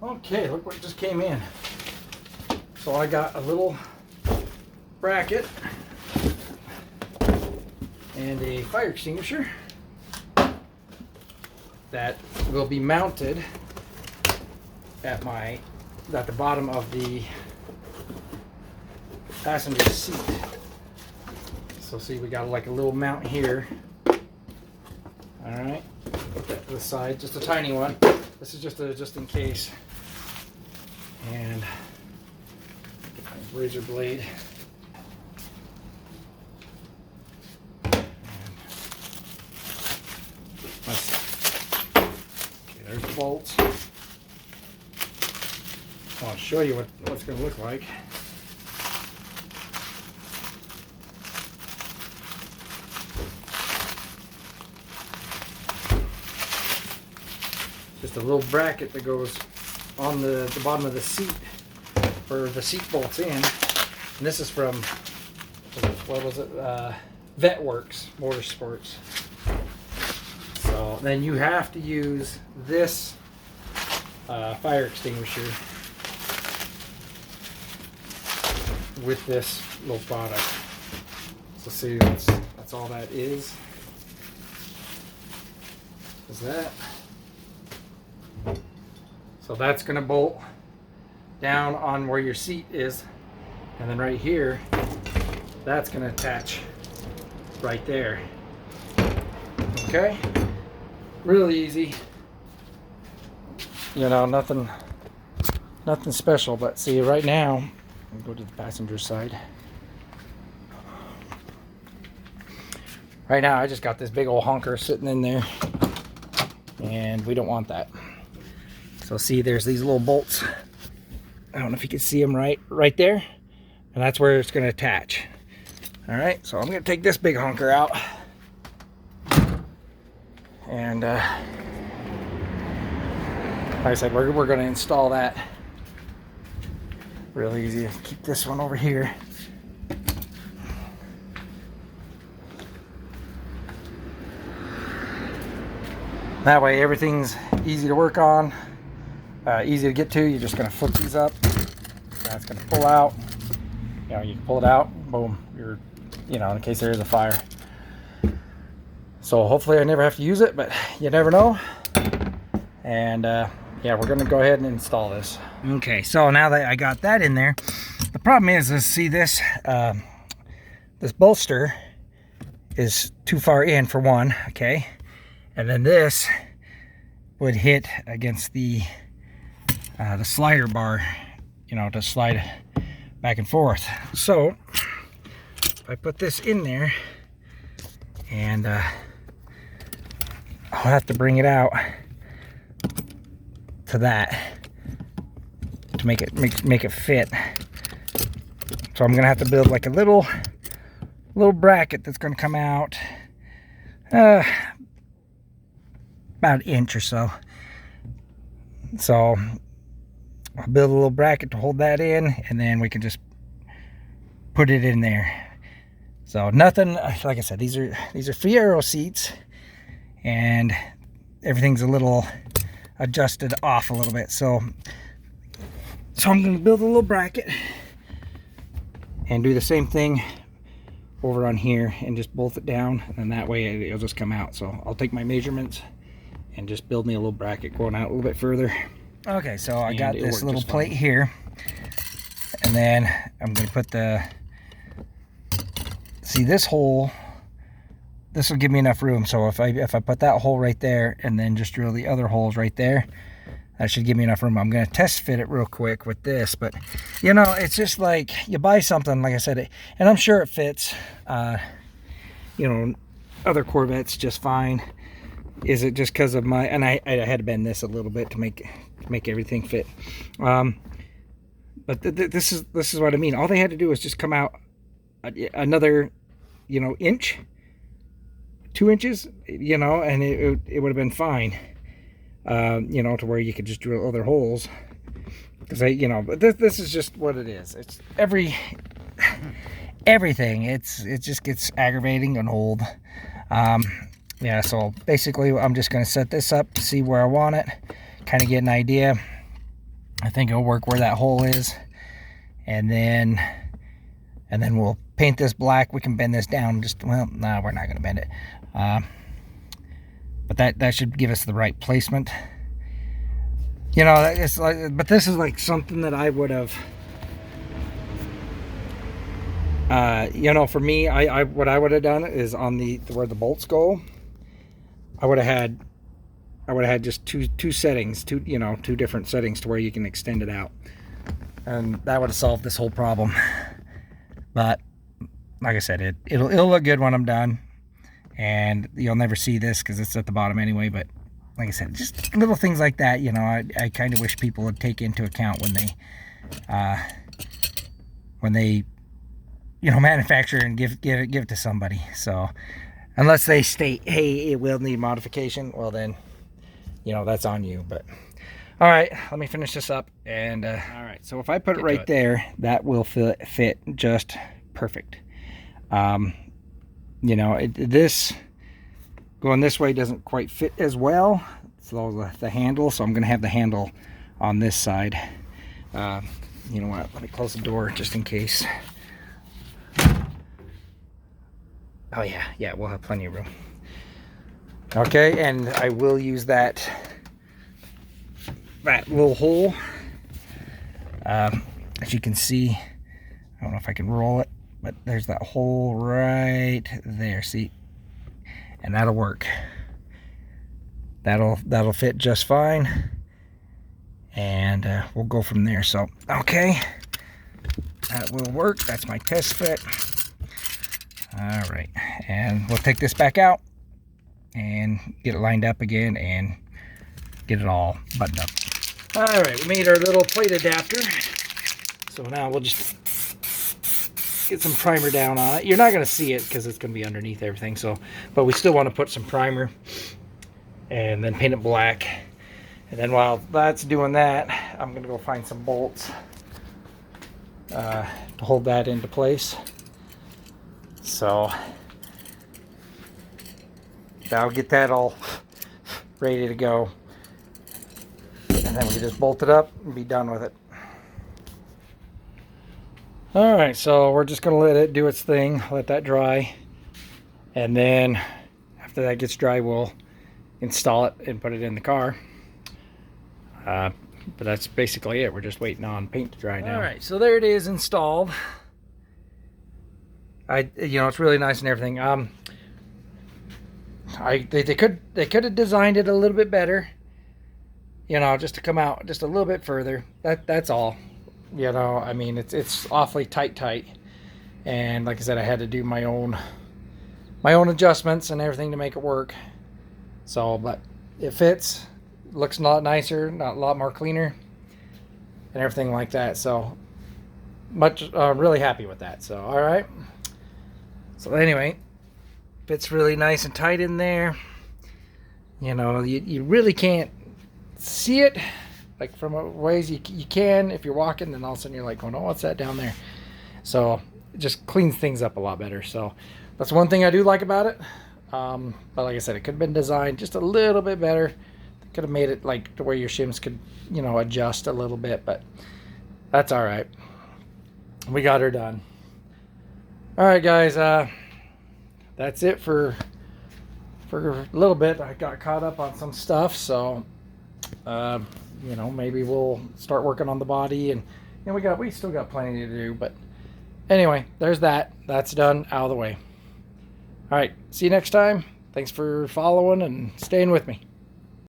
Okay, look what just came in. So I got a little bracket and a fire extinguisher that will be mounted at the bottom of the passenger seat. So see, we got like a little mount here. All right, put that to the side, just a tiny one. This is just in case. And get my razor blade. Okay, there's the bolts. I'll show you what it's going to look like. Just a little bracket that goes on the bottom of the seat for the seat bolts in. And this is from, what was it? Vetteworks Motorsports. So then you have to use this fire extinguisher with this little product. So see, that's all that is that. So that's going to bolt down on where your seat is, and then right here, that's going to attach right there. Okay, really easy. You know, nothing special. But see, right now, I'll go to the passenger side. Right now, I just got this big old honker sitting in there, and we don't want that. So see, there's these little bolts. I don't know if you can see them right there. And that's where it's going to attach. All right, so I'm going to take this big honker out. And like I said, we're going to install that. Really easy. Keep this one over here. That way everything's easy to work on. Easy to get to. You're just going to flip these up. That's going to pull out. You know, you can pull it out. Boom. You're, you know, in case there is a fire. So hopefully I never have to use it, but you never know. And yeah, we're going to go ahead and install this. Okay, so now that I got that in there, the problem is see this this bolster is too far in for one. Okay, and then this would hit against the slider bar, you know, to slide back and forth. So if I put this in there, and I'll have to bring it out to that to make it fit. So I'm gonna have to build like a little bracket that's gonna come out about an inch or so. So I'll build a little bracket to hold that in, and then we can just put it in there. So nothing, like I said, these are Fiero seats, and everything's a little adjusted off a little bit. So I'm going to build a little bracket and do the same thing over on here and just bolt it down, and that way it'll just come out. So I'll take my measurements and just build me a little bracket going out a little bit further. Okay, so I got this little plate here, and then I'm going to put see this hole, this will give me enough room. So if I put that hole right there and then just drill the other holes right there, that should give me enough room. I'm going to test fit it real quick with this, but you know, it's just like you buy something, like I said, and I'm sure it fits, you know, other Corvettes just fine. Is it just because of my, and I had to bend this a little bit to make everything fit. But this is what I mean. All they had to do was just come out another, you know, inch, 2 inches, you know, and it would have been fine. You know, to where you could just drill other holes. Because you know, but this is just what it is. It's everything. It just gets aggravating and old. Yeah, so basically I'm just going to set this up to see where I want it, kind of get an idea, I think it'll work where that hole is. And then we'll paint this black. We can bend this down just, well, no, we're not going to bend it. But that should give us the right placement. You know, it's like, but this is like something that I would have, you know, for me, what I would have done is on where the bolts go, I would have had just two settings, two different settings to where you can extend it out, and that would have solved this whole problem. But like I said, it'll look good when I'm done, and you'll never see this because it's at the bottom anyway. But like I said, just little things like that, you know, I kind of wish people would take into account when they you know, manufacture and give it to somebody. So unless they state, hey, it will need modification, well then, you know, that's on you. But all right, let me finish this up. And all right, so if I put it right there, that will fit just perfect. You know, this going this way doesn't quite fit as well. So the handle, so I'm going to have the handle on this side. You know what, let me close the door just in case. Oh yeah, we'll have plenty of room. Okay, and I will use that little hole. As you can see, I don't know if I can roll it, but there's that hole right there, see? And that'll work. That'll fit just fine. And we'll go from there. So, okay. That will work. That's my test fit. All right, and we'll take this back out and get it lined up again and get it all buttoned up. All right, we made our little plate adapter. So now we'll just get some primer down on it. You're not going to see it because it's going to be underneath everything. So, but we still want to put some primer and then paint it black. And then while that's doing that, I'm going to go find some bolts to hold that into place. So I'll get that all ready to go, and then we can just bolt it up and be done with it. All right, so we're just going to let it do its thing, let that dry, and then after that gets dry, we'll install it and put it in the car. But that's basically it. We're just waiting on paint to dry now. All right, so there it is installed. You know, it's really nice and everything. They could have designed it a little bit better, you know, just to come out just a little bit further. That's all. You know, I mean, it's awfully tight, and like I said, I had to do my own adjustments and everything to make it work. So, but it fits, looks a lot nicer, a lot more cleaner, and everything like that. So, really happy with that. So, all right. So anyway, fits really nice and tight in there. You know, you really can't see it like from a ways you can if you're walking, then all of a sudden you're like going, oh, what's that down there? So it just cleans things up a lot better. So that's one thing I do like about it. But like I said, it could have been designed just a little bit better. Could have made it like to where your shims could, you know, adjust a little bit, but that's all right. We got her done. All right, guys, that's it for a little bit. I got caught up on some stuff, so you know, maybe we'll start working on the body, and you know, we still got plenty to do. But anyway, there's that. That's done, out of the way. All right, see you next time. Thanks for following and staying with me.